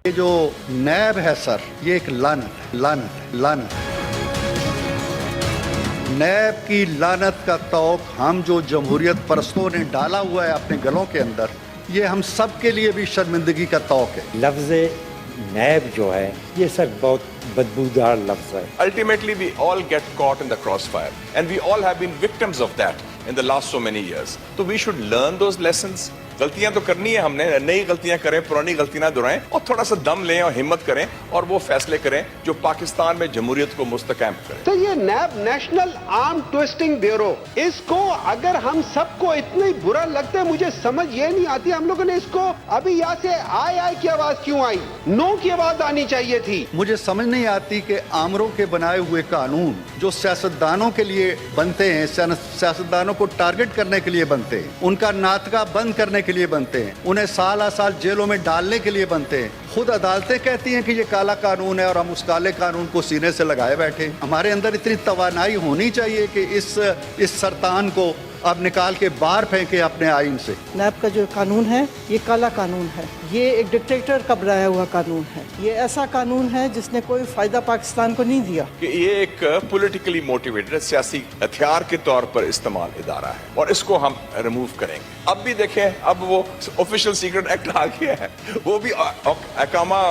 یہ جو نیب ہے سر، یہ ایک لعنت ہے۔ نیب کی لعنت کا طوق ہم جو جمہوریت پرستوں نے ڈالا ہوا ہے اپنے گلوں کے اندر، یہ ہم سب کے لیے بھی شرمندگی کا طوق ہے۔ لفظ نیب جو ہے یہ سر بہت بدبودار لفظ ہے۔ Ultimately we all get caught in the crossfire and we all have been victims of that in the last so many years. So we should learn those lessons. غلطیاں تو کرنی ہے ہم نے، نئی غلطیاں کریں، پرانی غلطیاں نہ دہرائیں، اور تھوڑا سا دم لیں اور ہمت کریں اور وہ فیصلے کریں جو پاکستان میں جمہوریت کو مستحکم کریں۔ تو یہ نیب نیشنل آرم ٹویسٹنگ بیورو، اس کو اگر ہم سب کو اتنا ہی برا لگتا ہے، مجھے سمجھ یہ نہیں آتی ہم لوگوں نے اس کو ابھی یہاں سے آئی کی آواز کیوں آئی، نو کی آواز آنی چاہیے تھی۔ مجھے سمجھ نہیں آتی کہ آمروں کے بنائے ہوئے قانون جو سیاستدانوں کے لیے بنتے ہیں، سیاستدانوں کو ٹارگٹ کرنے کے لیے بنتے ہیں، ان کا ناطقہ بند کرنے کے لیے بنتے ہیں، انہیں سالہ سال جیلوں میں ڈالنے کے لیے بنتے ہیں۔ خود عدالتیں کہتی ہیں کہ یہ کالا قانون ہے اور ہم اس کالے قانون کو سینے سے لگائے بیٹھے۔ ہمارے اندر اتنی توانائی ہونی چاہیے کہ اس سرطان کو اب نکال کے باہر پھینکے اپنے آئین سے۔ نیب کا جو قانون ہے یہ کالا قانون ہے، یہ ایک ڈکٹیٹر کا بنایا ہوا قانون ہے، یہ ایسا قانون ہے جس نے کوئی فائدہ پاکستان کو نہیں دیا۔ کہ یہ ایک پولیٹیکلی موٹیویٹڈ سیاسی ہتھیار کے طور پر استعمال ادارہ ہے اور اس کو ہم ریموو کریں گے۔ اب بھی دیکھیں، اب وہ آفیشیل سیکرٹ ایکٹ آ گیا ہے، وہ بھی اکاما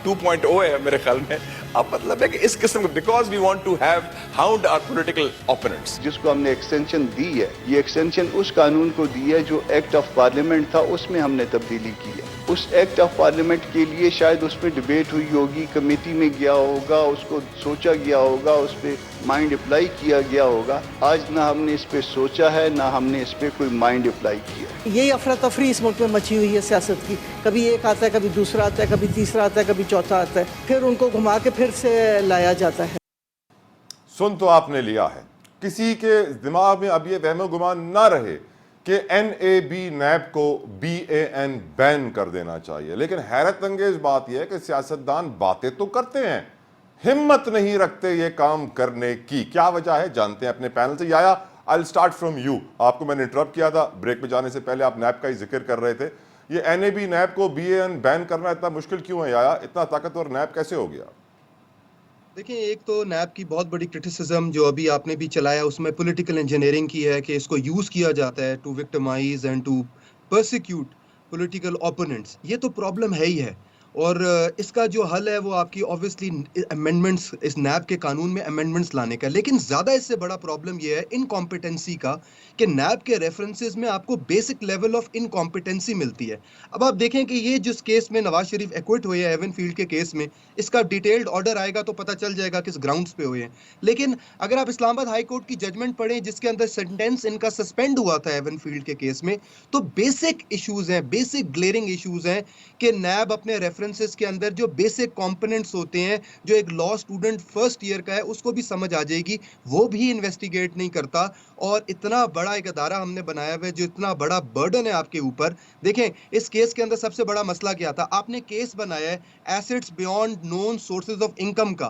2.0 ہے میرے خیال میں۔ اب مطلب ہے کہ اس قسم کا because we want to have hound our political opponents. جس کو ہم نے ایکسٹینشن دی ہے، یہ ایکسٹینشن اس قانون کو دی ہے جو ایکٹ آف پارلیمنٹ تھا، اس میں ہم نے تبدیلی کی ہے۔ اس ایکٹ آف پارلیمنٹ کے لیے شاید اس میں ڈبیٹ ہوئی ہوگی، کمیٹی میں گیا ہوگا، اس کو سوچا گیا ہوگا، اس پہ مائنڈ اپلائی کیا گیا ہوگا۔ آج نہ ہم نے اس پہ سوچا ہے، نہ ہم نے اس پہ کوئی مائنڈ اپلائی کیا ہے۔ یہی افراتفری اس ملک میں مچی ہوئی ہے سیاست کی، کبھی ایک آتا ہے، کبھی دوسرا آتا ہے، کبھی تیسرا آتا ہے، کبھی چوتھا آتا ہے، پھر ان کو گھما کے پھر سے لایا جاتا ہے۔ سن تو آپ نے لیا ہے، کسی کے دماغ میں اب یہ وہم و گمان نہ رہے کہ NAB نیب کو BAN بین کر دینا چاہیے، لیکن حیرت انگیز بات یہ ہے کہ سیاستدان باتیں تو کرتے ہیں، ہمت نہیں رکھتے یہ کام کرنے کی۔ کیا وجہ ہے جانتے ہیں اپنے پینل سے۔ یایا I'll start from you۔ آپ کو میں نے انٹرپٹ کیا تھا بریک پہ جانے سے پہلے، آپ نیب کا ہی ذکر کر رہے تھے۔ یہ NAB نیب کو BAN بین کرنا اتنا مشکل کیوں ہے یایا؟ اتنا طاقتور نیب کیسے ہو گیا؟ دیکھیں، ایک تو نیب کی بہت بڑی کرٹیسزم جو ابھی آپ نے بھی چلایا، اس میں پولیٹیکل انجینئرنگ کی ہے کہ اس کو یوز کیا جاتا ہے to victimize and to persecute political opponents. یہ تو پرابلم ہے ہی ہے، اور اس کا جو حل ہے وہ آپ کی اوبویسلی امینڈمنٹس، اس نیب کے قانون میں امینڈمنٹس لانے کا۔ لیکن زیادہ اس سے بڑا پرابلم یہ ہے انکمپیٹنسی کا، کہ نیب کے ریفرنسز میں آپ کو بیسک لیول آف انکمپیٹنسی ملتی ہے۔ اب آپ دیکھیں کہ یہ جس کیس میں نواز شریف ایکوٹ ہوئے ہیں، ایون فیلڈ کے کیس میں، اس کا ڈیٹیلڈ آرڈر آئے گا تو پتہ چل جائے گا کس گراؤنڈز پہ ہوئے ہیں۔ لیکن اگر آپ اسلام آباد ہائی کورٹ کی ججمنٹ پڑھیں جس کے اندر سینٹینس ان کا سسپینڈ ہوا تھا ایون فیلڈ کے کیس میں، تو بیسک ایشوز ہیں، بیسک گلیئرنگ ایشوز ہیں کہ نیب اپنے ریفرنسز کے اندر جو بیسک کمپوننٹس ہوتے ہیں، جو ایک لا اسٹوڈنٹ فرسٹ ایئر کا ہے اس کو بھی سمجھ آ جائے گی، وہ بھی انویسٹیگیٹ نہیں کرتا۔ اور اتنا بڑا ایک ادارہ ہم نے بنایا ہوا ہے جو اتنا بڑا برڈن ہے آپ کے اوپر۔ دیکھیں اس کیس کے اندر سب سے بڑا مسئلہ کیا تھا، آپ نے کیس بنایا ہے assets beyond known sources of income کا۔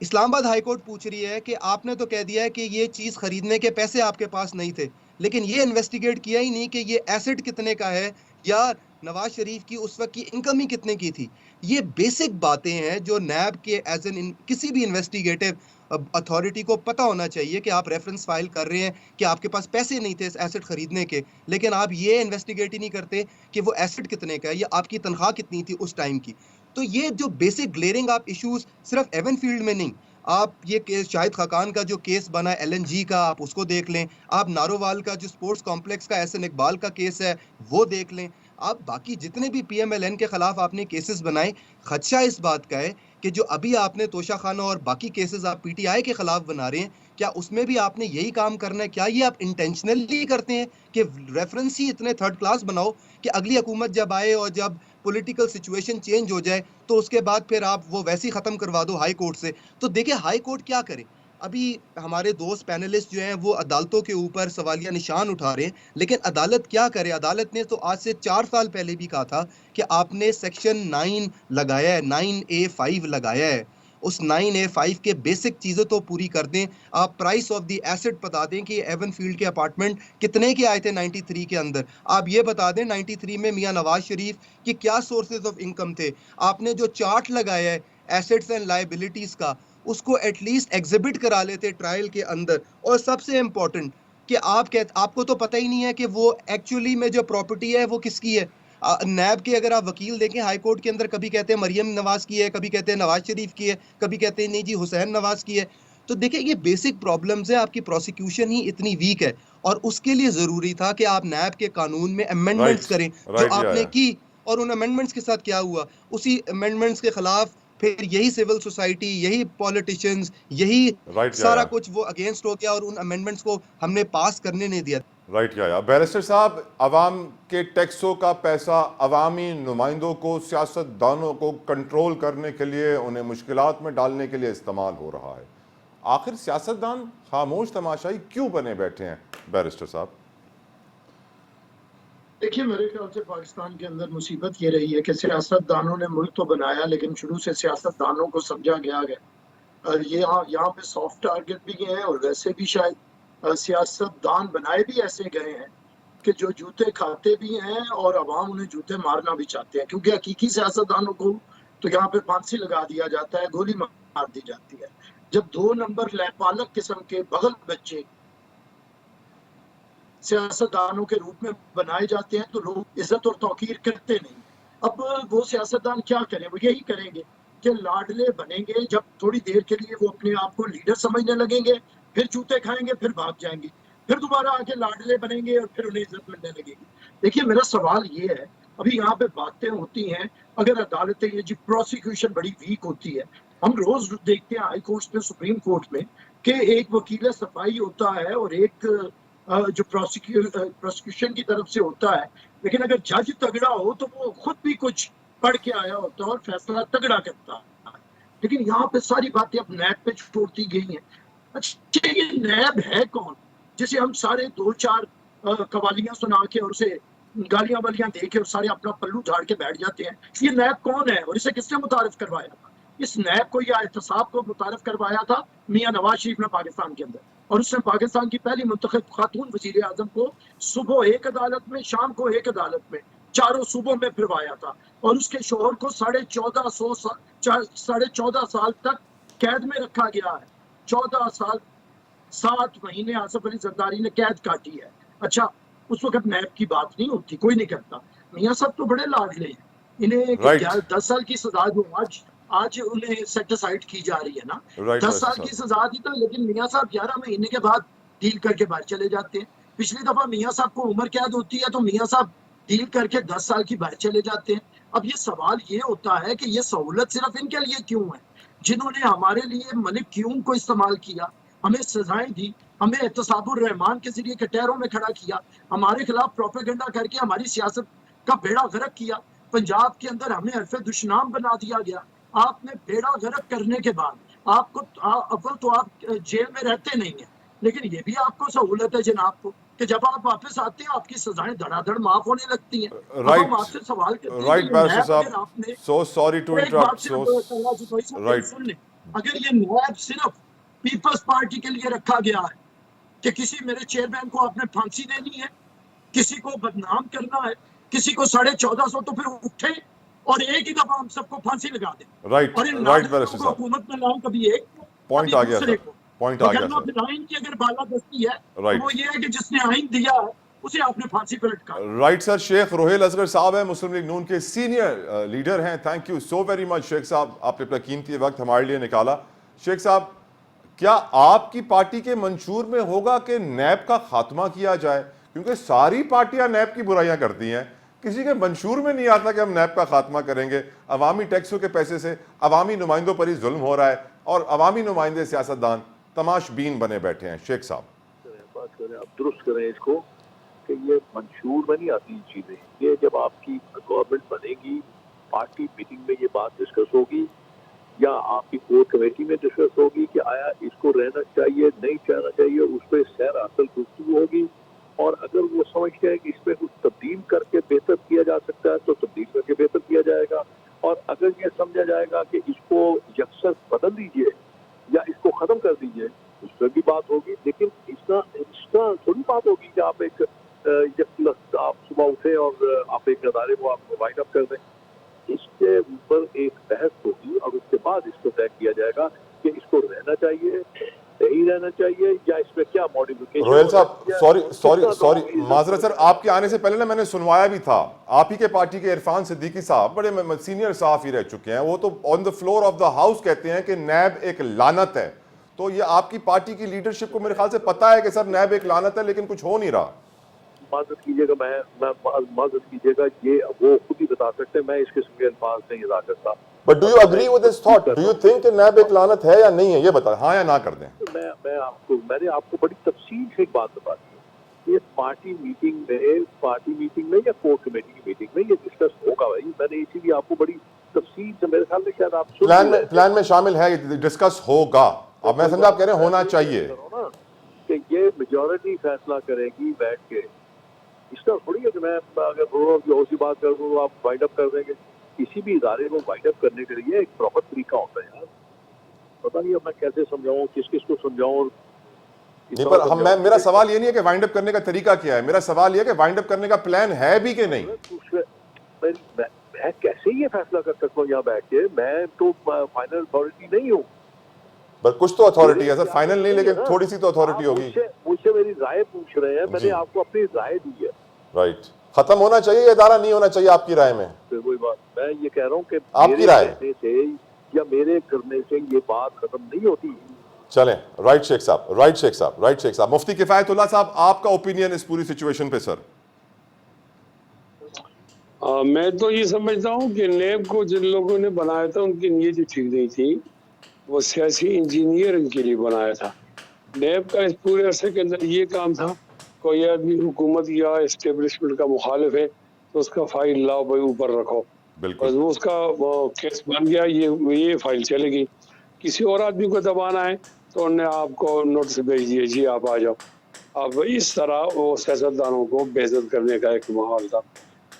اسلام آباد ہائی کورٹ پوچھ رہی ہے کہ آپ نے تو کہہ دیا ہے کہ یہ چیز خریدنے کے پیسے آپ کے پاس نہیں تھے، لیکن یہ انویسٹیگیٹ کیا ہی نہیں کہ یہ ایسٹ کتنے کا ہے یا نواز شریف کی اس وقت کی انکم ہی کتنے کی تھی۔ یہ بیسک باتیں ہیں جو نیب کے ایز این کسی بھی انویسٹیگیٹو اتھارٹی کو پتہ ہونا چاہیے کہ آپ ریفرنس فائل کر رہے ہیں کہ آپ کے پاس پیسے نہیں تھے اس ایسٹ خریدنے کے، لیکن آپ یہ انویسٹیگیٹ ہی نہیں کرتے کہ وہ ایسٹ کتنے کا ہے یا آپ کی تنخواہ کتنی تھی اس ٹائم کی۔ تو یہ جو بیسک گلیئرنگ آپ ایشوز صرف ایون فیلڈ میں نہیں، آپ یہ کیس شاہد خاقان کا جو کیس بنا LNG کا آپ اس کو دیکھ لیں، آپ نارووال کا جو سپورٹس کمپلیکس کا احسن اقبال کا کیس ہے وہ دیکھ لیں، آپ باقی جتنے بھی PMLN کے خلاف آپ نے کیسز بنائے، خدشہ اس بات کا ہے کہ جو ابھی آپ نے توشہ خانہ اور باقی کیسز آپ PTI کے خلاف بنا رہے ہیں، کیا اس میں بھی آپ نے یہی کام کرنا ہے؟ کیا یہ آپ انٹینشنلی کرتے ہیں کہ ریفرنس ہی اتنے تھرڈ کلاس بناؤ کہ اگلی حکومت جب آئے اور جب پولیٹیکل سچویشن چینج ہو جائے تو اس کے بعد پھر آپ وہ ویسی ختم کروا دو ہائی کورٹ سے؟ تو دیکھیں ہائی کورٹ کیا کرے، ابھی ہمارے دوست پینلسٹ جو ہیں وہ عدالتوں کے اوپر سوالیہ نشان اٹھا رہے ہیں، لیکن عدالت کیا کرے؟ عدالت نے تو آج سے 4 سال پہلے بھی کہا تھا کہ آپ نے سیکشن 9 لگایا ہے، 9A5 لگایا ہے، اس 9A5 کے بیسک چیزیں تو پوری کر دیں. آپ پرائس آف دی ایسٹ بتا دیں کہ ایون فیلڈ کے اپارٹمنٹ کتنے کے آئے تھے 93 کے اندر. آپ یہ بتا دیں 93 میں میاں نواز شریف کی کیا سورسز آف انکم تھے. آپ نے جو چارٹ لگایا ہے ایسٹس اینڈ لائبلٹیز کا, اس کو ایٹ لیسٹ ایگزبٹ کرا لیتے ٹرائل کے اندر. اور سب سے امپورٹنٹ کہ آپ کو تو پتہ ہی نہیں ہے کہ وہ ایکچولی میں جو پراپرٹی ہے وہ کس کی ہے. نیب کے اگر آپ وکیل دیکھیں ہائی کورٹ کے اندر, کبھی کہتے ہیں مریم نواز کی ہے, کبھی کہتے ہیں نواز شریف کی ہے, کبھی کہتے ہیں نہیں جی حسین نواز کی ہے. تو دیکھیں یہ بیسک پرابلمز ہیں, آپ کی پروسیکیوشن ہی اتنی ویک ہے, اور اس کے لیے ضروری تھا کہ آپ نیب کے قانون میں امینڈمنٹس کریں جو آپ نے کی. اور ان امینڈمنٹس کے ساتھ کیا ہوا, اسی امینڈمنٹس کے خلاف پھر یہی سول سوسائٹی, یہی پولیٹیشنز, یہی سارا کچھ وہ اگینسٹ ہو گیا, اور ان امینڈمنٹس کو ہم نے پاس کرنے نہیں دیا. رائٹ کیا بیرسٹر صاحب, عوام کے ٹیکسوں کا پیسہ عوامی نمائندوں کو, سیاست دانوں کو کنٹرول کرنے کے لیے, انہیں مشکلات میں ڈالنے کے لیے استعمال ہو رہا ہے. آخر سیاستدان خاموش تماشائی کیوں بنے بیٹھے ہیں بیرسٹر صاحب؟ دیکھیے میرے خیال سے پاکستان کے اندر مصیبت یہ رہی ہے کہ سیاست دانوں نے ملک تو بنایا, لیکن شروع سے سیاست دانوں کو سمجھا گیا. یہاں پہ سافٹ ٹارگٹ بھی گئے ہیں, اور ویسے بھی شاید سیاست دان بنائے بھی ایسے گئے ہیں کہ جو جوتے کھاتے بھی ہیں اور عوام انہیں جوتے مارنا بھی چاہتے ہیں, کیونکہ حقیقی سیاست دانوں کو تو یہاں پہ پھانسی لگا دیا جاتا ہے, گولی مار دی جاتی ہے. جب 2 نمبر لیپالک قسم کے بغل بچے سیاست دانوں کے روپ میں بنائے جاتے ہیں تو لوگ عزت اور توقیر کرتے نہیں. اب وہ سیاست دان کیا کریں, وہ یہی کریں گے کہ لاڈلے بنیں گے, جب تھوڑی دیر کے لیے وہ اپنے آپ کو لیڈر سمجھنے لگیں گے, پھر جوتے کھائیں گے, پھر بھاگ جائیں گے, پھر دوبارہ آ کے لاڈلے بنیں گے, اور پھر انہیں عزت ملنے لگے گی. دیکھیے میرا سوال یہ ہے, ابھی یہاں پہ باتیں ہوتی ہیں, اگر عدالتیں یہ جی پروسیکیوشن بڑی ویک ہوتی ہے, ہم روز دیکھتے ہیں ہائی کورٹ میں, سپریم کورٹ میں, کہ ایک وکیل صفائی ہوتا ہے اور ایک جو پروسیکیوشن کی طرف سے ہوتا ہے, لیکن اگر جج تگڑا ہو تو وہ خود بھی کچھ پڑھ کے آیا ہوتا ہے اور فیصلہ تگڑا کرتا ہے. لیکن یہاں پہ ساری باتیں اب نیب پہ چھوڑ دی گئی ہیں. اچھا یہ نیب ہے کون جسے ہم سارے 2-4 قوالیاں سنا کے اور اسے گالیاں والیاں دے کے اور سارے اپنا پلو جھاڑ کے بیٹھ جاتے ہیں؟ یہ نیب کون ہے اور اسے کس نے متعارف کروایا تھا؟ اس نیب کو یا احتساب کو متعارف کروایا تھا میاں نواز شریف نے پاکستان کے اندر, اور اس نے پاکستان کی پہلی منتخب خاتون وزیر اعظم کو صبح ایک عدالت میں, شام کو ایک عدالت میں, 4 صوبوں میں پھروایا تھا, اور اس کے شوہر کو 14.5 سال تک قید میں رکھا گیا ہے. 14 سال 7 مہینے آصف علی زرداری نے قید کاٹی ہے. اچھا اس وقت نیب کی بات نہیں ہوتی, کوئی نہیں کرتا. میاں صاحب تو بڑے لاڈلے ہیں, انہیں 10 سال کی سزا جو آج انہیں سیٹ اسائڈ کی جا رہی ہے نا, 10 سال کی سزا دی تھا, لیکن میاں صاحب 11 مہینے کے بعد ڈیل کر کے باہر چلے جاتے ہیں. پچھلی دفعہ میاں صاحب کو عمر قید ہوتی ہے تو میاں صاحب ڈیل کر کے 10 سال کی باہر چلے جاتے ہیں. اب یہ سوال یہ ہوتا ہے کہ یہ سہولت صرف ان کے لیے کیوں ہے, جنہوں نے ہمارے لیے ملک کیوں کو استعمال کیا, ہمیں سزائیں دی, ہمیں احتساب الرحمان کے ذریعے کٹہروں میں کھڑا کیا, ہمارے خلاف پروپیگنڈا کر کے ہماری سیاست کا بیڑا غرق کیا, پنجاب کے اندر ہمیں حرف دشنام بنا دیا گیا. آپ نے بیڑا غرق کرنے کے بعد آپ کو اول تو آپ جیل میں رہتے نہیں ہیں, لیکن یہ بھی آپ کو سہولت ہے جناب کو کہ جب آپ واپس آتے ہیں آپ کی سزائیں دھڑا دھڑ معاف ہونے لگتی ہیں. ہم آپ سے سوال کرتے ہیں اگر یہ نیب صرف پیپلز پارٹی کے لیے رکھا گیا ہے کہ کسی میرے چیئرمین کو آپ نے پھانسی دینی ہے, کسی کو بدنام کرنا ہے, کسی کو 1450 تو پھر اٹھے اور ایک ہی دفعہ ہم سب کو پھانسی لگا دیں, اور ان ناظرین کو حکومت میں لائیں, کبھی ایک پوائنٹ آ گیا سر, پوائنٹ آ گیا سر. آئین کی اگر بالادستی ہے تو وہ یہ ہے کہ جس نے آئین دیا ہے اسے آپ نے پھانسی پہ لٹکا. Right sir. شیخ روہیل اصغر صاحب ہیں, مسلم لیگ نون کے سینئر لیڈر ہیں. Thank you so very much شیخ صاحب, آپ نے اپنا قیمتی وقت ہمارے لیے نکالا. شیخ صاحب کیا آپ کی پارٹی کے منشور میں ہوگا کہ نیب کا خاتمہ کیا جائے؟ کیونکہ ساری پارٹیاں نیب کی برائیاں کرتی ہیں, کسی کے منشور میں نہیں آتا کہ ہم نیب کا خاتمہ کریں گے. عوامی ٹیکسوں کے پیسے سے عوامی نمائندوں پر ہی ظلم ہو رہا ہے, اور عوامی نمائندے سیاستدان تماش بین بنے بیٹھے ہیں. شیخ صاحب بات کریں, آپ درست کریں اس کو کہ یہ منشور میں نہیں آتی چیزیں. یہ جب آپ کی گورنمنٹ بنے گی, پارٹی میٹنگ میں یہ بات ڈسکس ہوگی, یا آپ کی کور کمیٹی میں ڈسکس ہوگی کہ آیا اس کو رہنا چاہیے نہیں رہنا چاہیے, اس پہ سیر حاصل گفتگو ہوگی. اور اگر وہ سمجھتے ہیں کہ اس میں کچھ تبدیل کر کے بہتر کیا جا سکتا ہے تو تبدیل کر کے بہتر کیا جائے گا, اور اگر یہ سمجھا جائے گا کہ اس کو یکسر بدل بدل دیجیے یا اس کو ختم کر دیجیے, اس پر بھی بات ہوگی. لیکن اس طرح تھوڑی بات ہوگی کہ آپ ایک آپ صبح اٹھے اور آپ ایک ادارے کو آپ وائنڈ اپ کر دیں. اس کے اوپر ایک بحث ہوگی اور اس کے بعد اس کو طے کیا جائے گا کہ اس کو رہنا چاہیے, نہیں رہنا چاہیے, یا اس میں کیا موڈیفیکیشن. روہیل صاحب سوری معذرت سر, آپ کے آنے سے پہلے نا میں نے سنوایا بھی تھا, آپ ہی کے پارٹی کے عرفان صدیقی صاحب بڑے سینئر صحافی رہ چکے ہیں, وہ تو on the floor of the house کہتے ہیں کہ نیب ایک لعنت ہے. تو یہ آپ کی پارٹی کی لیڈرشپ کو میرے خیال سے پتا ہے کہ سر نیب ایک لعنت ہے, لیکن کچھ ہو نہیں رہا. معذرت کیجیے گا, میں معذرت کیجیے گا, یہ وہ خود ہی بتا سکتے ہیں, میں اس قسم کے الفاظ نہیں ادا کرتا. But do you agree with this thought? Do you think کہ نیب ایک لعنت ہے یا نہیں ہے, یہ بتا, ہاں یا نہ کر دیں. میں نے آپ کو بڑی تفصیل سے ایک بات بتا دی, یہ پارٹی میٹنگ میں یا کور کمیٹی کی میٹنگ میں یہ ڈسکس ہوگا بھائی. میں نے اسی لیے آپ کو بڑی تفصیل سے, میرے خیال میں شاید آپ پلان میں شامل ہے, ڈسکس ہوگا. اب میں سمجھا آپ کہہ رہے ہیں ہونا چاہیے کہ یہ میجورٹی فیصلہ کرے گی بیٹھ کے. اس طرح تھوڑی ہے کہ میں اگر اور سی بات کر دوں تو آپ وائنڈ اپ کر دیں گے. کسی بھی ادارے کو وائنڈ اپ کرنے کے لیے ایک پراپر طریقہ ہوتا ہے یار. پتہ نہیں اب میں کیسے سمجھاؤں, کس کو سمجھاؤں. نہیں پر میرا سوال یہ نہیں ہے کہ وائنڈ اپ کرنے کا طریقہ کیا ہے, میرا سوال یہ ہے کہ وائنڈ اپ کرنے کا پلان ہے بھی کہ نہیں. میں کیسے یہ فیصلہ کر سکتا ہوں یہاں بیٹھ کے, میں تو فائنل اتھارٹی نہیں ہوں. پر کچھ تو اتھارٹی ہے سر, فائنل نہیں لیکن تھوڑی سی تو اتھارٹی ہوگی. مجھ سے میری رائے پوچھ رہے ہیں, میں نے آپ کو اپنی رائے دی ہے. رائٹ, ختم ہونا چاہیے یا ادارہ نہیں ہونا چاہیے آپ کی رائے میں؟ کوئی بات, میں یہ کہہ رہا ہوں کہ آپ کی رائے سے یا میرے کرنے سے یہ بات ختم نہیں ہوتی. چلیں, رائٹ شیخ صاحب. مفتی کفایت اللہ صاحب, آپ کا اوپینین اس پوری سچویشن پہ سر؟ میں تو یہ سمجھتا ہوں کہ نیب کو جن لوگوں نے بنایا تھا ان کی نیت ٹھیک نہیں تھی, وہ سیاسی انجینئرنگ کے لیے بنایا تھا. نیب کا اس پورے عرصے کے اندر یہ کام تھا, کوئی آدمی حکومت یا اسٹیبلشمنٹ کا مخالف ہے تو اس کا فائل لاؤ بھائی اوپر رکھو, بس وہ اس کا کیس بن گیا, یہ فائل چلے گی. کسی اور آدمی کو دبانا ہے تو انہوں نے آپ کو نوٹس بھیج دیے, جی آپ آ جاؤ. اب اس طرح وہ سیاستدانوں کو بے عزت کرنے کا ایک ماحول تھا.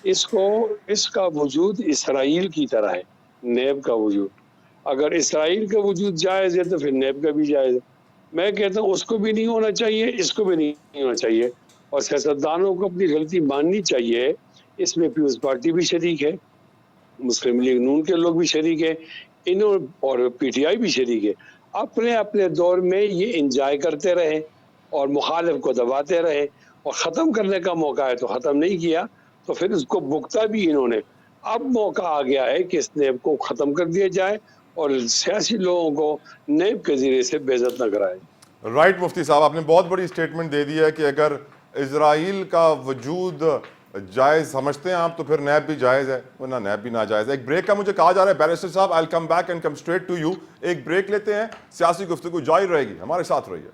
اس کا وجود اسرائیل کی طرح ہے, نیب کا وجود. اگر اسرائیل کا وجود جائز ہے تو پھر نیب کا بھی جائز ہے. میں کہتا ہوں اس کو بھی نہیں ہونا چاہیے, اس کو بھی نہیں ہونا چاہیے, اور سیاستدانوں کو اپنی غلطی ماننی چاہیے. اس میں پیپلز پارٹی بھی شریک ہے, مسلم لیگ نون کے لوگ بھی شریک ہیں, انہوں اور پی ٹی آئی بھی شریک ہے. اپنے دور میں یہ انجوائے کرتے رہے اور مخالف کو دباتے رہے, اور ختم کرنے کا موقع ہے تو ختم نہیں کیا تو پھر اس کو بھگتا بھی انہوں نے. اب موقع آ گیا ہے کہ اس نیب کو ختم کر دیا جائے اور سیاسی لوگوں کو نیب کے ذریعے سے بے عزت نہ کرائے. رائٹ مفتی صاحب, آپ نے بہت بڑی اسٹیٹمنٹ دے دی ہے کہ اگر اسرائیل کا وجود جائز سمجھتے ہیں آپ تو پھر نیب بھی جائز ہے, ورنہ نیب بھی ناجائز ہے. ایک بریک کا مجھے کہا جا رہا ہے بیرسٹر صاحب, I'll come back and come straight to you. ایک بریک لیتے ہیں, سیاسی گفتگو جاری رہے گی, ہمارے ساتھ رہیے.